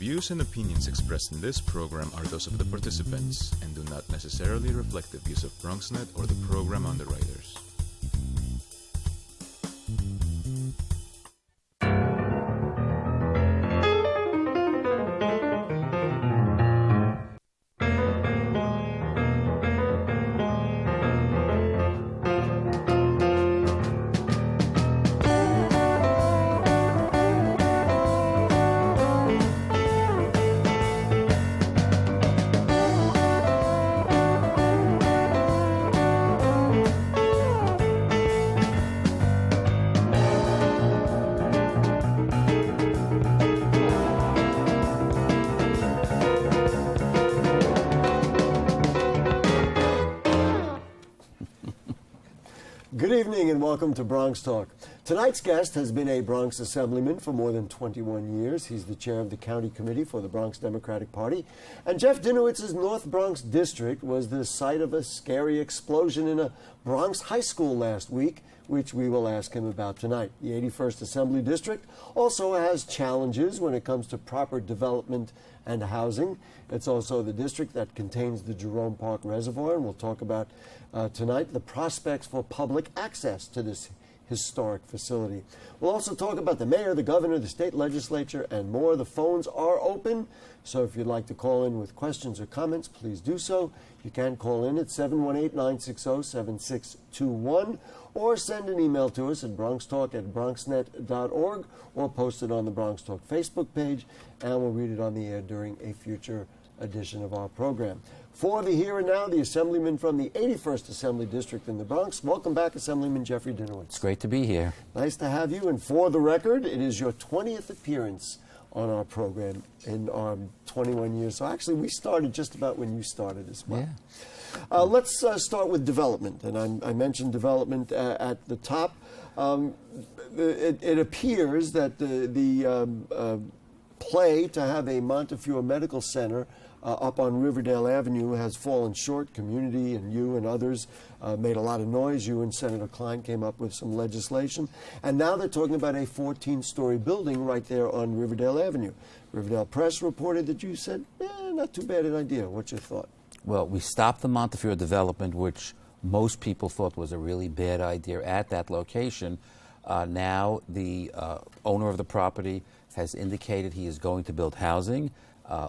views and opinions expressed in this program are those of the participants and do not necessarily reflect the views of BronxNet or the program underwriters. Good evening and welcome to Bronx Talk. Tonight's guest has been a Bronx Assemblyman for more than 21 years. He's the chair of the county committee for the Bronx Democratic Party. And Jeff Dinowitz's North Bronx district was the site of a scary explosion in a Bronx high school last week, which we will ask him about tonight. The 81st Assembly District also has challenges when it comes to proper development and housing. It's also the district that contains the Jerome Park Reservoir, and we'll talk about tonight the prospects for public access to this historic facility. We'll also talk about the mayor, the governor, the state legislature, and more. The phones are open, so if you'd like to call in with questions or comments, please do so. You can call in at 718-960-7621 or send an email to us at bronxtalk@bronxnet.org or post it on the Bronx Talk Facebook page, and we'll read it on the air during a future edition of our program. For the here and now, the Assemblyman from the 81st Assembly District in the Bronx. Welcome back, Assemblyman Jeffrey Dinowitz. It's great to be here. Nice to have you, and for the record, it is your 20th appearance on our program in our 21 years. So actually, we started just about when you started as well. Yeah. Let's start with development, and I mentioned development at the top. It appears that the play to have a Montefiore Medical Center up on Riverdale Avenue has fallen short. Community and you and others made a lot of noise. You and Senator Klein came up with some legislation. And now they're talking about a 14-story building right there on Riverdale Avenue. Riverdale Press reported that you said, not too bad an idea. What's your thought? Well, we stopped the Montefiore development, which most people thought was a really bad idea at that location. Now the owner of the property has indicated he is going to build housing.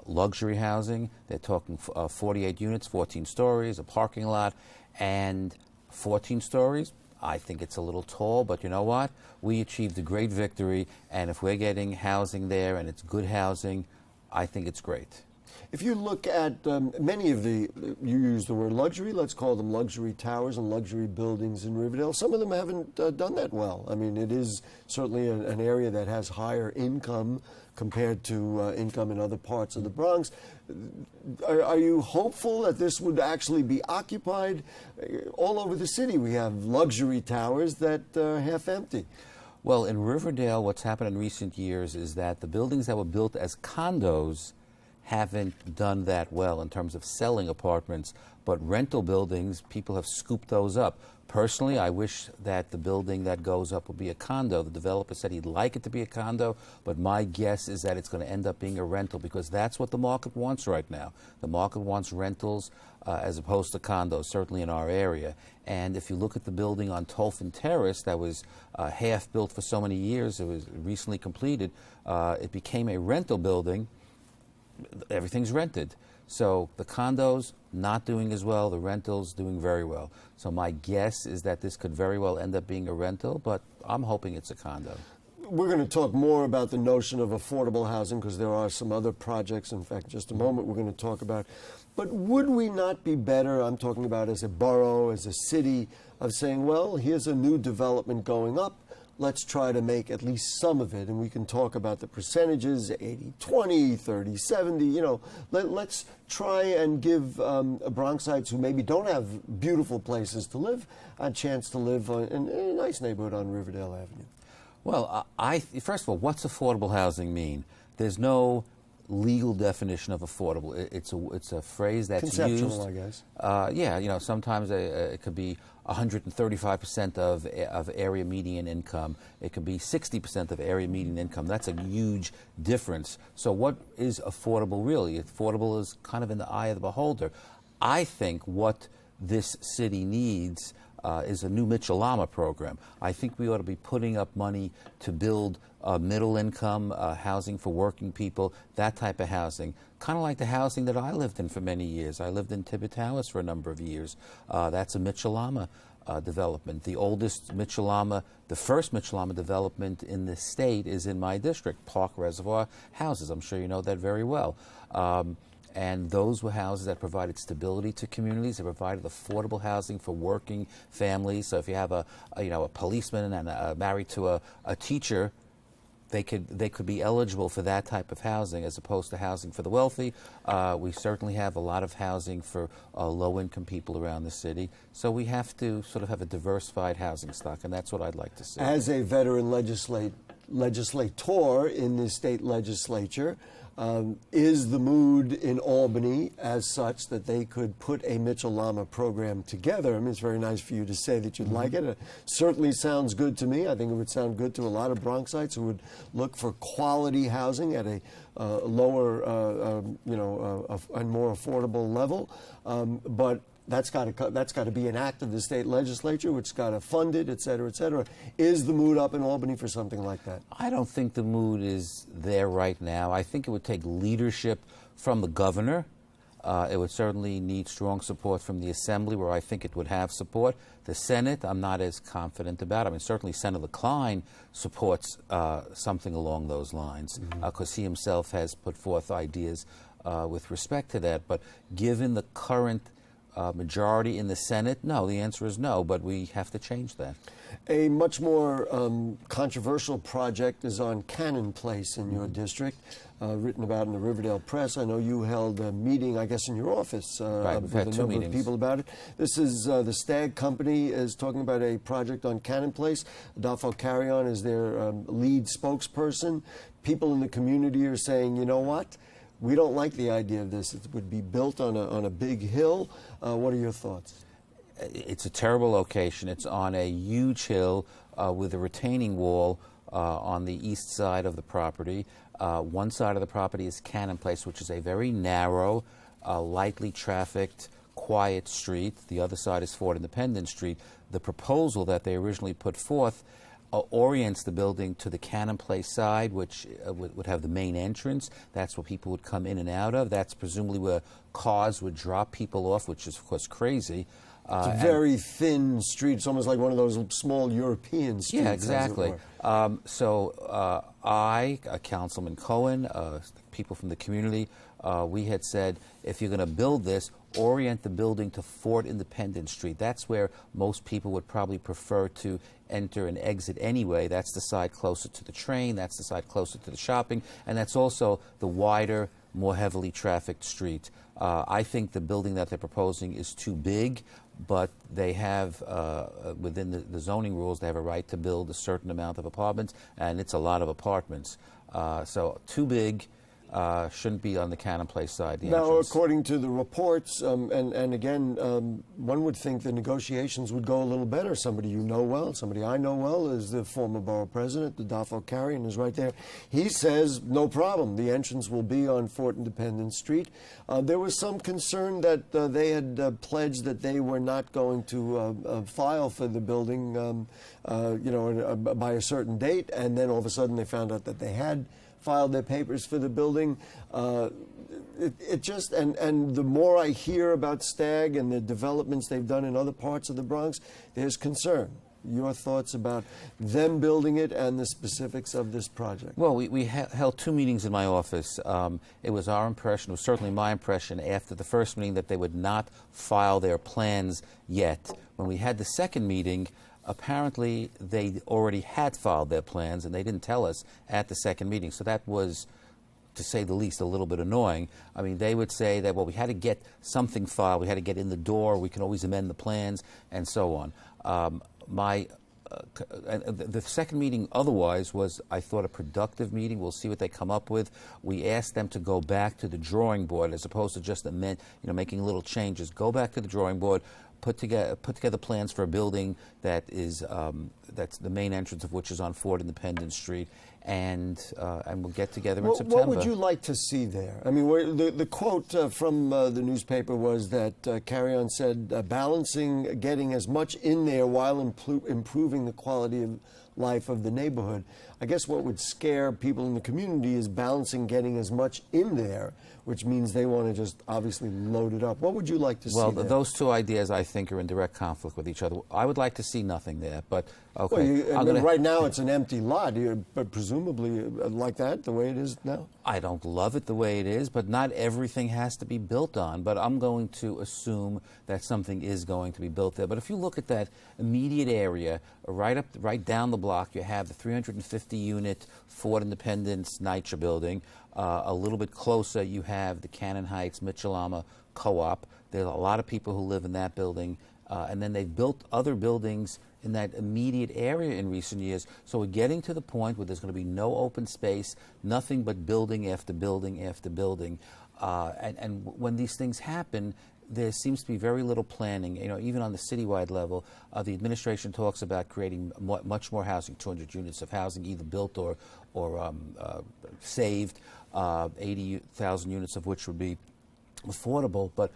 Luxury housing. They're talking 48 units, 14 stories, a parking lot, and 14 stories. I think it's a little tall, but you know what? We achieved a great victory, and if we're getting housing there and it's good housing, I think it's great. If you look at many of the, you use the word luxury, let's call them luxury towers and luxury buildings in Riverdale, some of them haven't done that well. I mean, it is certainly an area that has higher income compared to income in other parts of the Bronx. Are you hopeful that this would actually be occupied? All over the city we have luxury towers that are half empty. Well, in Riverdale, what's happened in recent years is that the buildings that were built as condos haven't done that well in terms of selling apartments, but rental buildings, people have scooped those up. Personally, I wish that the building that goes up would be a condo. The developer said he'd like it to be a condo, but my guess is that it's going to end up being a rental because that's what the market wants right now. The market wants rentals as opposed to condos, certainly in our area. And if you look at the building on Tolfin Terrace that was half built for so many years, it was recently completed, it became a rental building. Everything's rented. So the condos not doing as well, the rentals doing very well. So my guess is that this could very well end up being a rental, but I'm hoping it's a condo. We're going to talk more about the notion of affordable housing because there are some other projects, in fact, just a moment we're going to talk about. But would we not be better, I'm talking about as a borough, as a city, of saying, well, here's a new development going up. Let's try to make at least some of it, and we can talk about the percentages, 80-20, 30-70, you know. Let's try and give Bronxites who maybe don't have beautiful places to live a chance to live in a nice neighborhood on Riverdale Avenue. Well, first of all, what's affordable housing mean? There's no legal definition of affordable. It's a phrase that's Conceptual, used. I guess. Yeah, you know, sometimes it could be 135% of area median income. It could be 60% of area median income. That's a huge difference. So what is affordable really? Affordable is kind of in the eye of the beholder. I think what this city needs is a new Mitchell-Lama program. I think we ought to be putting up money to build middle income housing for working people, that type of housing. Kind of like the housing that I lived in for many years. I lived in Tibbet Towers for a number of years. That's a Mitchell-Lama development. The oldest Mitchell-Lama, the first Mitchell-Lama development in the state is in my district, Park Reservoir houses. I'm sure you know that very well. And those were houses that provided stability to communities. They provided affordable housing for working families. So if you have a policeman and married to a teacher, they could be eligible for that type of housing as opposed to housing for the wealthy. We certainly have a lot of housing for low-income people around the city. So we have to sort of have a diversified housing stock, and that's what I'd like to see. As a veteran legislator in the state legislature, is the mood in Albany as such that they could put a Mitchell-Lama program together? I mean, it's very nice for you to say that you'd like it. It certainly sounds good to me. I think it would sound good to a lot of Bronxites who would look for quality housing at a lower, and more affordable level. But that's got to be an act of the state legislature, which has got to fund it, et cetera, et cetera. Is the mood up in Albany for something like that? I don't think the mood is there right now. I think it would take leadership from the governor. It would certainly need strong support from the Assembly, where I think it would have support. The Senate, I'm not as confident about. I mean, certainly Senator Klein supports something along those lines, because he himself has put forth ideas with respect to that. But given the current majority in the Senate, no, the answer is no, but we have to change that. A much more controversial project is on Cannon Place in your district, written about in the Riverdale Press. I know you held a meeting, I guess, in your office Right, we've had with a two number meetings. of people about it. This is the Stagg Company is talking about a project on Cannon Place. Adolfo Carrion is their lead spokesperson. People in the community are saying, you know what? We don't like the idea of this. It would be built on a big hill. What are your thoughts? It's a terrible location. It's on a huge hill with a retaining wall on the east side of the property. One side of the property is Cannon Place, which is a very narrow, lightly trafficked, quiet street. The other side is Fort Independence Street. The proposal that they originally put forth orients the building to the Cannon Place side, which would have the main entrance. That's where people would come in and out of. That's presumably where cars would drop people off, which is, of course, crazy. It's a very thin street. It's almost like one of those small European streets. Yeah, exactly. So I, Councilman Cohen, people from the community, we had said, if you're going to build this, orient the building to Fort Independence Street. That's where most people would probably prefer to enter and exit anyway. That's the side closer to the train, that's the side closer to the shopping, and that's also the wider, more heavily trafficked street. I think the building that they're proposing is too big, but they have, within the zoning rules, they have a right to build a certain amount of apartments, and it's a lot of apartments. So too big, shouldn't be on the Cannon Place side. The Now, entrance. according to the reports, and again, one would think the negotiations would go a little better. Somebody you know well, somebody I know well, is the former borough president, Adolfo Carrion, is right there. He says, no problem, the entrance will be on Fort Independence Street. There was some concern that they had pledged that they were not going to file for the building, by a certain date, and then all of a sudden they found out that they had filed their papers for the building. It just, and the more I hear about Stagg and the developments they've done in other parts of the Bronx, there's concern. Your thoughts about them building it and the specifics of this project? Well, we held two meetings in my office. It was our impression, it was certainly my impression after the first meeting, that they would not file their plans yet. When we had the second meeting, apparently they already had filed their plans, and they didn't tell us at the second meeting. So that was, to say the least, a little bit annoying. I mean, they would say that, well, we had to get something filed, we had to get in the door, we can always amend the plans, and so on. My the second meeting otherwise was, I thought, a productive meeting. We'll see what they come up with. We asked them to go back to the drawing board as opposed to just making little changes. Go back to the drawing board, put together plans for a building that is that's the main entrance of which is on 4th Independence Street, and we'll get together in September. What would you like to see there? I mean, the quote from the newspaper was that Carrion said, balancing getting as much in there while improving the quality of life of the neighborhood. I guess what would scare people in the community is balancing getting as much in there, which means they want to just obviously load it up. What would you like to see? Well, there? those two ideas, I think, are in direct conflict with each other. I would like to see nothing there, but okay. Well, right now it's an empty lot, but presumably like that, the way it is now? I don't love it the way it is, but not everything has to be built on. But I'm going to assume that something is going to be built there. But if you look at that immediate area, right down the block, you have the 350-unit 4th Independence NYCHA building. A little bit closer, you have the Cannon Heights Mitchell-Ama Co-op. There's a lot of people who live in that building. And then they've built other buildings in that immediate area in recent years. So we're getting to the point where there's going to be no open space, nothing but building after building after building. And when these things happen, there seems to be very little planning. Even on the citywide level, the administration talks about creating much more housing, 200 units of housing, either built or saved, 80,000 units of which would be affordable. But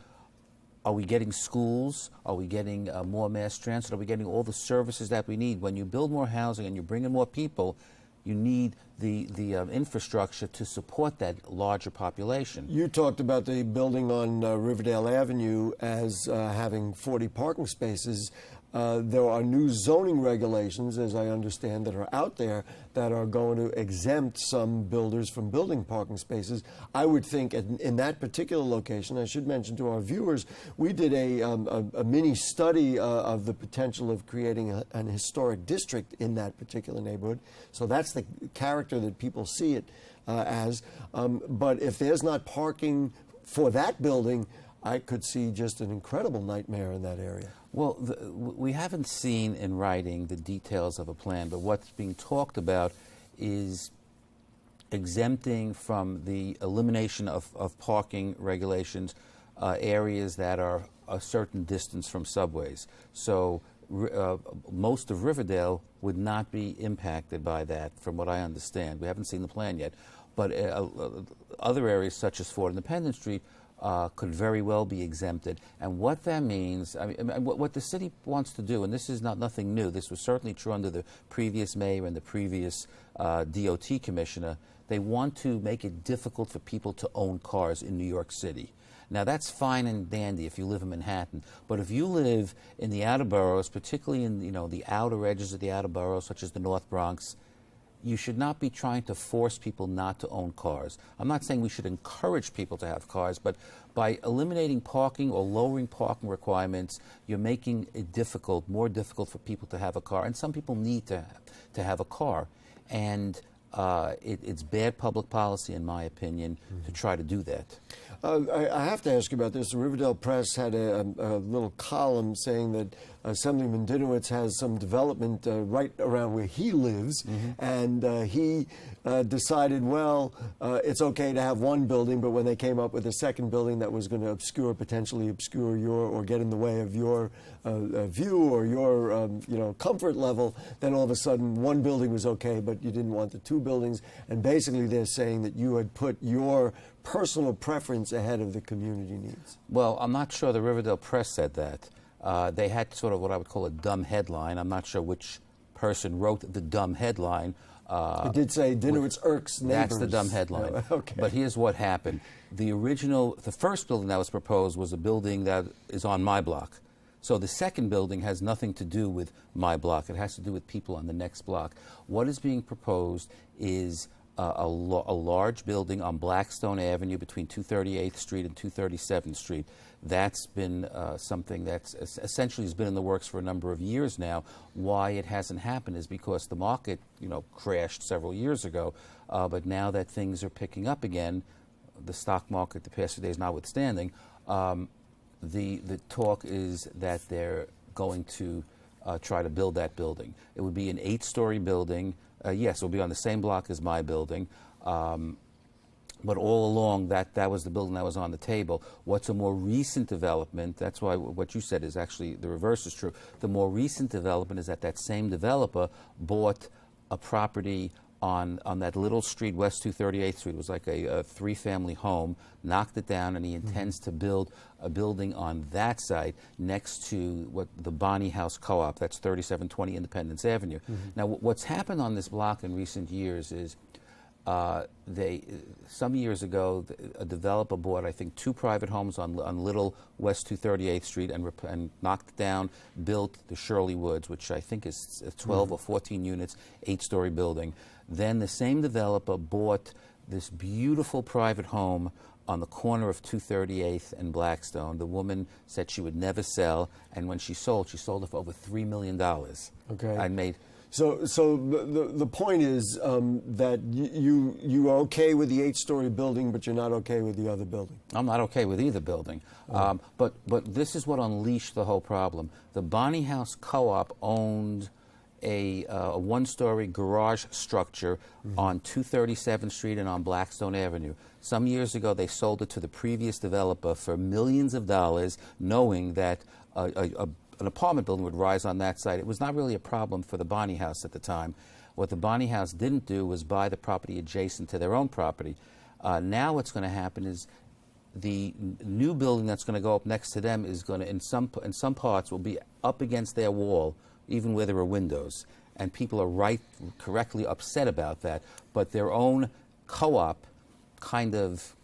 are we getting schools? Are we getting more mass transit? Are we getting all the services that we need? When you build more housing and you bring in more people, you need the infrastructure to support that larger population. You talked about the building on Riverdale Avenue as having 40 parking spaces. There are new zoning regulations, as I understand, that are out there that are going to exempt some builders from building parking spaces. I would think in that particular location, I should mention to our viewers, we did a mini study of the potential of creating an historic district in that particular neighborhood. So that's the character that people see it as. But if there's not parking for that building, I could see just an incredible nightmare in that area. Well, we haven't seen in writing the details of a plan, but what's being talked about is exempting from the elimination of parking regulations areas that are a certain distance from subways. So most of Riverdale would not be impacted by that, from what I understand. We haven't seen the plan yet. But other areas, such as 4th Independence Street, could very well be exempted. And what that means, what the city wants to do, and this is nothing new, this was certainly true under the previous mayor and the previous DOT commissioner, they want to make it difficult for people to own cars in New York City. Now, that's fine and dandy if you live in Manhattan, but if you live in the outer boroughs, particularly in the outer edges of the outer boroughs, such as the North Bronx, you should not be trying to force people not to own cars. I'm not saying we should encourage people to have cars, but by eliminating parking or lowering parking requirements, you're making it more difficult for people to have a car. And some people need to have a car. And it's bad public policy, in my opinion, to try to do that. I have to ask you about this. The Riverdale Press had a little column saying that Assemblyman Dinowitz has some development right around where he lives, and he decided, well, it's okay to have one building, but when they came up with a second building that was going to potentially obscure or get in the way of your view or your comfort level, then all of a sudden one building was okay, but you didn't want the two buildings. And basically they're saying that you had put your personal preference ahead of the community needs. Well, I'm not sure the Riverdale Press said that. They had sort of what I would call a dumb headline. I'm not sure which person wrote the dumb headline. It did say Dinowitz irks neighbors. That's the dumb headline. Okay. But here's what happened. The first building that was proposed was a building that is on my block. So the second building has nothing to do with my block. It has to do with people on the next block. What is being proposed is a large building on Blackstone Avenue between 238th Street and 237th Street. That's been something that's essentially has been in the works for a number of years now. Why it hasn't happened is because the market, crashed several years ago. But now that things are picking up again, the stock market the past few days notwithstanding, the talk is that they're going to try to build that building. It would be an 8-story building. Yes, it will be on the same block as my building. But all along, that was the building that was on the table. What's a more recent development, that's why what you said is actually the reverse is true. The more recent development is that same developer bought a property on that little street, West 238th Street. It was like a 3-family home, knocked it down, and he intends to build a building on that site next to what the Bonnie House Co-op. That's 3720 Independence Avenue. Now, what's happened on this block in recent years is some years ago, a developer bought, I think, 2 private homes on Little West 238th Street and knocked it down, built the Shirley Woods, which I think is 12 or 14 units, 8-story building. Then the same developer bought this beautiful private home on the corner of 238th and Blackstone. The woman said she would never sell, and when she sold it for over $3 million. Okay. I made... So the point is that you are okay with the 8-story building, but you're not okay with the other building. I'm not okay with either building. But this is what unleashed the whole problem. The Bonnie House Co-op owned a 1-story garage structure on 237th Street and on Blackstone Avenue. Some years ago, they sold it to the previous developer for millions of dollars, knowing that an apartment building would rise on that site. It was not really a problem for the Bonnie House at the time. What the Bonnie House didn't do was buy the property adjacent to their own property. Now what's going to happen is the new building that's going to go up next to them is going to, in some parts, will be up against their wall, even where there are windows. And people are correctly upset about that. But their own co-op kind of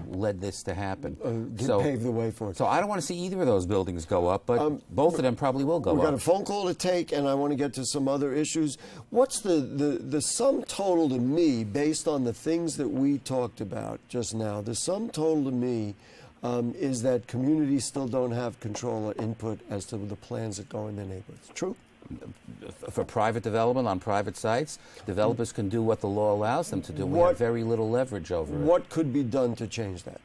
led this to happen. Paved the way for it. So I don't want to see either of those buildings go up, but both of them probably will go up. We've got a phone call to take, and I want to get to some other issues. What's the sum total to me, based on the things that we talked about just now, the sum total to me is that communities still don't have control or input as to the plans that go in their neighborhoods. True? For private development on private sites, developers can do what the law allows them to do. We have very little leverage over it. What could be done to change that?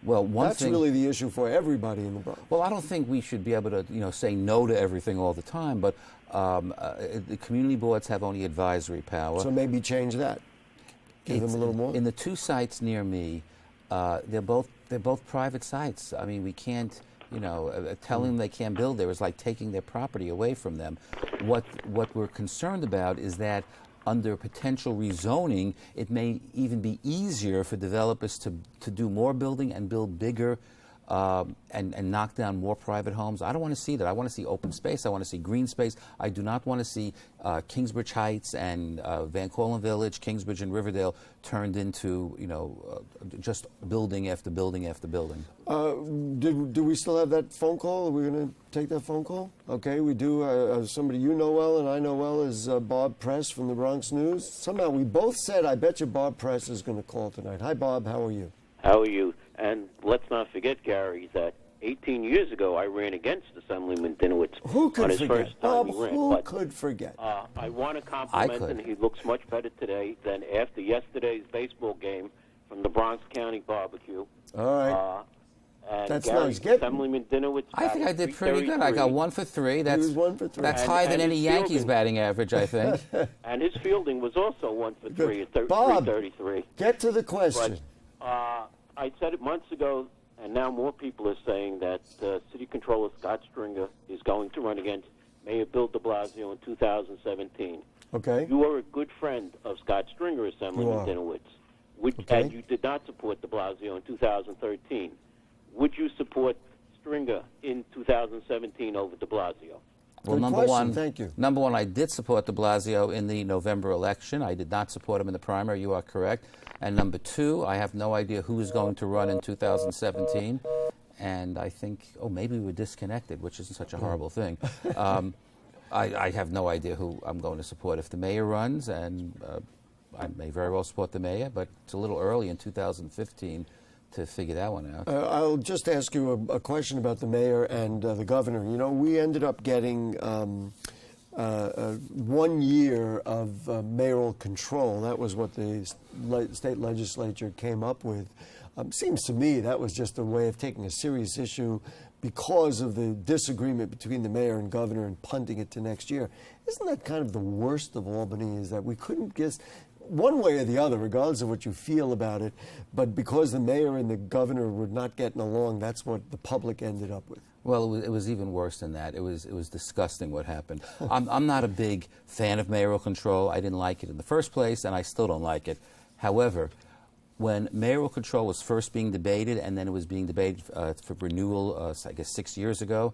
Well, that's really the issue for everybody in the Bronx. Well, I don't think we should be able to, say no to everything all the time, but the community boards have only advisory power. So maybe change that. Give them a little more. In the 2 sites near me, they're both private sites. I mean, we can't. Telling them they can't build there is like taking their property away from them. What we're concerned about is that under potential rezoning, it may even be easier for developers to do more building and build bigger and knock down more private homes. I don't want to see that. I want to see open space. I want to see green space. I do not want to see Kingsbridge Heights and Van Cortlandt Village, Kingsbridge and Riverdale turned into, just building after building after building. Do we still have that phone call? Are we going to take that phone call? Okay, we do. Somebody you know well and I know well is Bob Press from the Bronx News. Somehow we both said, I bet you Bob Press is going to call tonight. Hi, Bob. How are you? How are you? And let's not forget, Gary, that 18 years ago I ran against Assemblyman Dinowitz on his first time he ran. Who could forget? I want to compliment him. He looks much better today than after yesterday's baseball game from the Bronx County Barbecue. All right. And that's Gary, nice. Assemblyman Dinowitz. I think I did pretty good. I got 1 for 3. That's he was 1 for 3. That's higher than any Yankees batting average, I think. And his fielding was also 1 for 3 at Bob, 333. Get to the question. But, I said it months ago, and now more people are saying that City Controller Scott Stringer is going to run against Mayor Bill de Blasio in 2017. Okay. You are a good friend of Scott Stringer, Assemblyman Dinowitz, and you did not support de Blasio in 2013. Would you support Stringer in 2017 over de Blasio? Well, Thank you. Number one, I did support de Blasio in the November election. I did not support him in the primary. You are correct. And number 2, I have no idea who is going to run in 2017. And I think, maybe we're disconnected, which isn't such a horrible thing. I have no idea who I'm going to support. If the mayor runs, and I may very well support the mayor, but it's a little early in 2015 to figure that one out. I'll just ask you a question about the mayor and the governor. We ended up getting 1 year of mayoral control. That was what the state legislature came up with. Seems to me that was just a way of taking a serious issue, because of the disagreement between the mayor and governor and punting it to next year. Isn't that kind of the worst of Albany, is that we couldn't get one way or the other, regardless of what you feel about it, but because the mayor and the governor were not getting along, that's what the public ended up with? Well, it was even worse than that. It was disgusting what happened. I'm not a big fan of mayoral control. I didn't like it in the first place, and I still don't like it. However, when mayoral control was first being debated, and then it was being debated for renewal, I guess 6 years ago,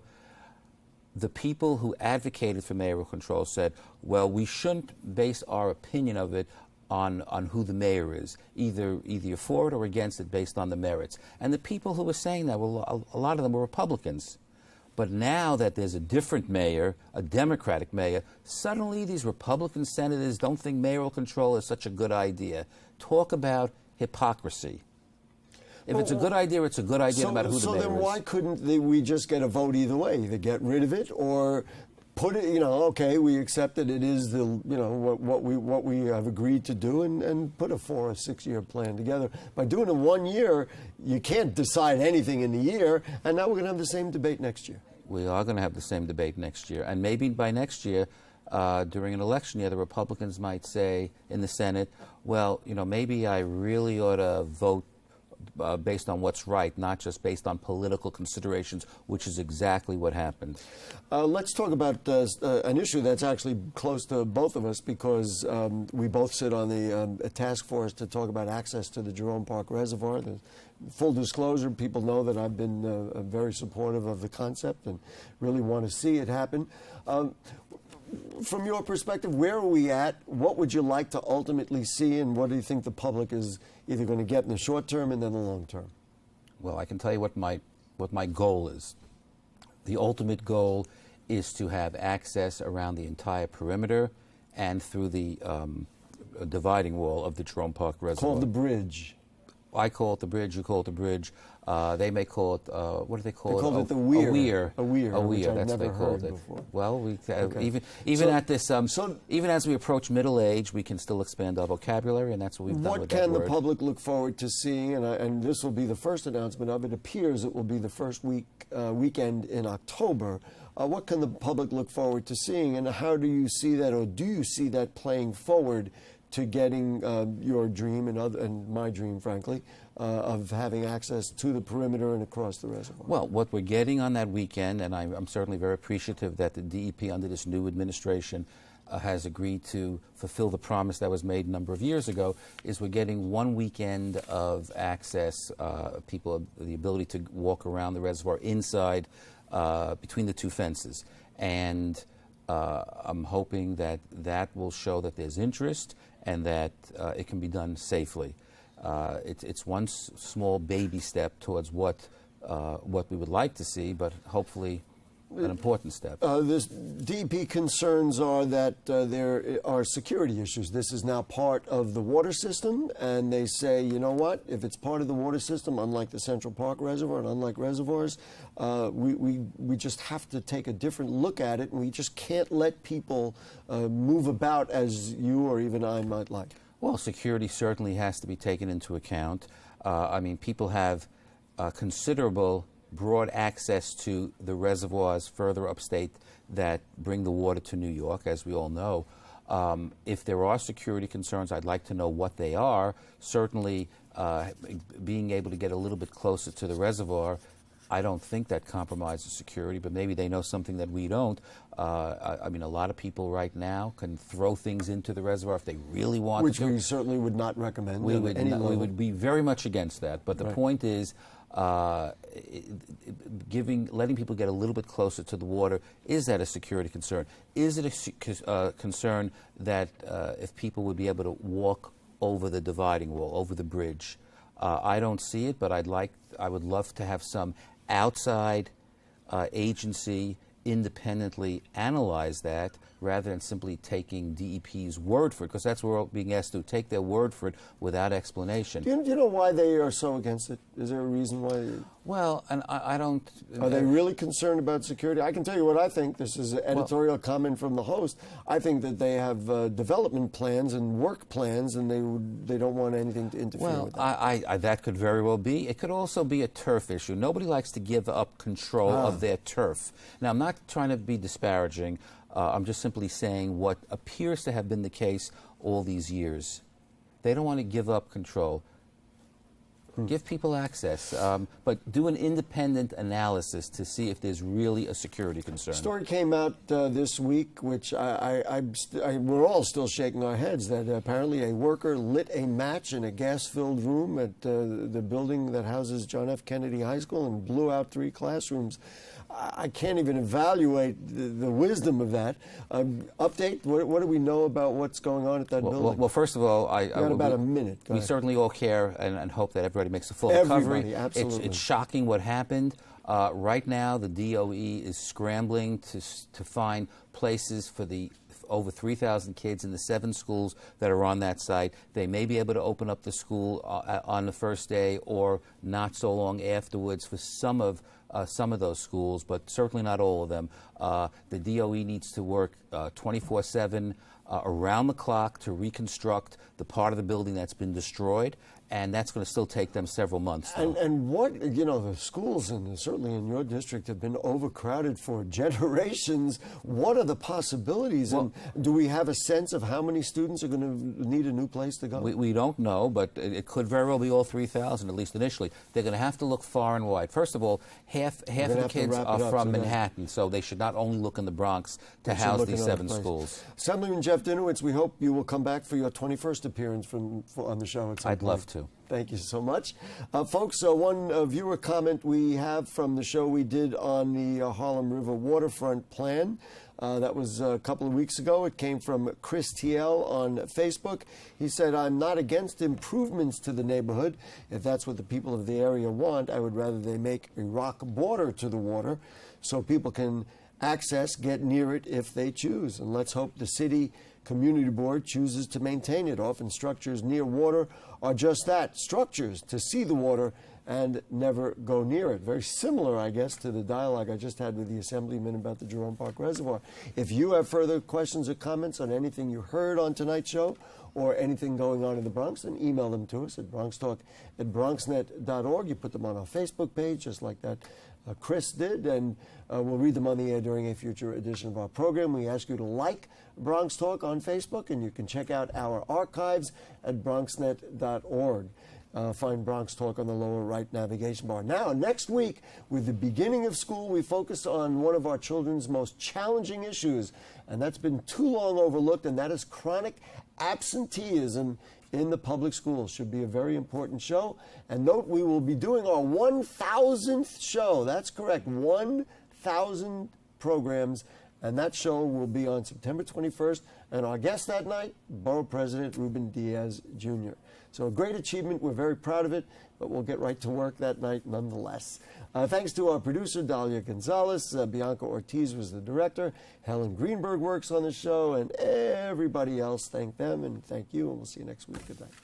the people who advocated for mayoral control said, well, we shouldn't base our opinion of it on who the mayor is, either you're for it or against it based on the merits. And the people who were saying that, well, a lot of them were Republicans. But now that there's a different mayor, a Democratic mayor, suddenly these Republican senators don't think mayoral control is such a good idea. Talk about hypocrisy. If it's a good idea, it's a good idea no matter who the mayor is. So then why couldn't we just get a vote either way? Either get rid of it or put it, okay, we accept that it is the, what we have agreed to do, and put a 4 or 6 year plan together. By doing it 1 year, you can't decide anything in the year, and now we're going to have the same debate next year. We are going to have the same debate next year, and maybe by next year, during an election year, the Republicans might say in the Senate, well, maybe I really ought to vote based on what's right, not just based on political considerations, which is exactly what happened. Let's talk about an issue that's actually close to both of us, because we both sit on the task force to talk about access to the Jerome Park Reservoir. The full disclosure, people know that I've been very supportive of the concept and really want to see it happen. From your perspective, where are we at? What would you like to ultimately see, and what do you think the public is either going to get in the short term and then the long term? Well, I can tell you what my goal is. The ultimate goal is to have access around the entire perimeter and through the dividing wall of the Jerome Park Reservoir. Called the bridge. I call it the bridge, you call it the bridge. They may call it, what do they call it? They call it the weir. A weir. A weir, a weir, which I've that's never what they called heard it. before. Well, Okay. even at this, even as we approach middle age, we can still expand our vocabulary, and that's what we've done with that word. What can the public look forward to seeing? And this will be the first announcement of it. It appears it will be the first weekend in October. What can the public look forward to seeing, and how do you see that, or do you see that playing forward to getting your dream and my dream, frankly, of having access to the perimeter and across the reservoir? Well, what we're getting on that weekend, and I'm certainly very appreciative that the DEP under this new administration has agreed to fulfill the promise that was made a number of years ago, is we're getting 1 weekend of access, people have the ability to walk around the reservoir inside between the two fences. And I'm hoping that that will show that there's interest and that it can be done safely. It's one small baby step towards what we would like to see, but hopefully an important step. The DEP concerns are that there are security issues. This is now part of the water system, and they say, you know what, if it's part of the water system, unlike the Central Park Reservoir and unlike reservoirs, we just have to take a different look at it, and we just can't let people move about as you or even I might like. Well, security certainly has to be taken into account. I mean, people have considerable broad access to the reservoirs further upstate that bring the water to New York, as we all know. If there are security concerns, I'd like to know what they are. Certainly, being able to get a little bit closer to the reservoir, I don't think that compromises security, but maybe they know something that we don't. I mean, a lot of people right now can throw things into the reservoir if they really want Which to. we certainly would not recommend. We would be very much against that. But the point is, letting people get a little bit closer to the water, is that a security concern? Is it a concern that if people would be able to walk over the dividing wall, over the bridge? I don't see it, but I would love to have some outside agency independently analyze that rather than simply taking DEP's word for it, because that's what we're being asked to take their word for it without explanation. Do you know why they are so against it? Is there a reason why? Well, and I don't... Are they really concerned about security? I can tell you what I think. This is an editorial comment from the host. I think that they have development plans and work plans, and they don't want anything to interfere with that. That could very well be. It could also be a turf issue. Nobody likes to give up control of their turf. Now, I'm not trying to be disparaging. I'm just simply saying what appears to have been the case all these years. They don't want to give up control. Give people access, but do an independent analysis to see if there's really a security concern. A story came out this week, which we're all still shaking our heads, that apparently a worker lit a match in a gas-filled room at the building that houses John F. Kennedy High School and blew out 3 classrooms. I can't even evaluate the wisdom of that. Update, what do we know about what's going on at that building? Well, first of all, got about a minute. We certainly all care and hope that everybody makes a full recovery. Absolutely. It's shocking what happened. Right now, the DOE is scrambling to find places for the over 3,000 kids in the 7 schools that are on that site. They may be able to open up the school on the first day or not so long afterwards for some of those schools, but certainly not all of them. The DOE needs to work 24/7 around the clock to reconstruct the part of the building that's been destroyed, and that's going to still take them several months. And what, the schools, and certainly in your district, have been overcrowded for generations. What are the possibilities? And do we have a sense of how many students are going to need a new place to go? We don't know, but it could very well be all 3,000, at least initially. They're going to have to look far and wide. First of all, half of the kids are from Manhattan, so they should not only look in the Bronx to house these 7 schools. Assemblyman Jeff Dinowitz, we hope you will come back for your 21st appearance on the show at some point. I'd love to. Thank you so much. Folks, one viewer comment we have from the show we did on the Harlem River waterfront plan. That was a couple of weeks ago. It came from Chris TL on Facebook. He said, I'm not against improvements to the neighborhood. If that's what the people of the area want, I would rather they make a rock border to the water so people can get near it if they choose. And let's hope the city community board chooses to maintain it. Often structures near water are just that, structures to see the water and never go near it. Very similar, I guess, to the dialogue I just had with the Assemblyman about the Jerome Park Reservoir. If you have further questions or comments on anything you heard on tonight's show or anything going on in the Bronx, then email them to us at bronxtalk@bronxnet.org. You put them on our Facebook page, just like that Chris did, and we'll read them on the air during a future edition of our program. We ask you to like Bronx Talk on Facebook, and you can check out our archives at bronxnet.org. Find Bronx Talk on the lower right navigation bar. Now, next week, with the beginning of school, we focus on one of our children's most challenging issues, and that's been too long overlooked, and that is chronic absenteeism in the public schools. Should be a very important show. And note, we will be doing our 1,000th show. That's correct, 1,000 programs. And that show will be on September 21st. And our guest that night, Borough President Ruben Diaz Jr. So a great achievement. We're very proud of it, but we'll get right to work that night nonetheless. Thanks to our producer, Dalia Gonzalez. Bianca Ortiz was the director. Helen Greenberg works on the show, and everybody else. Thank them, and thank you, and we'll see you next week. Good night.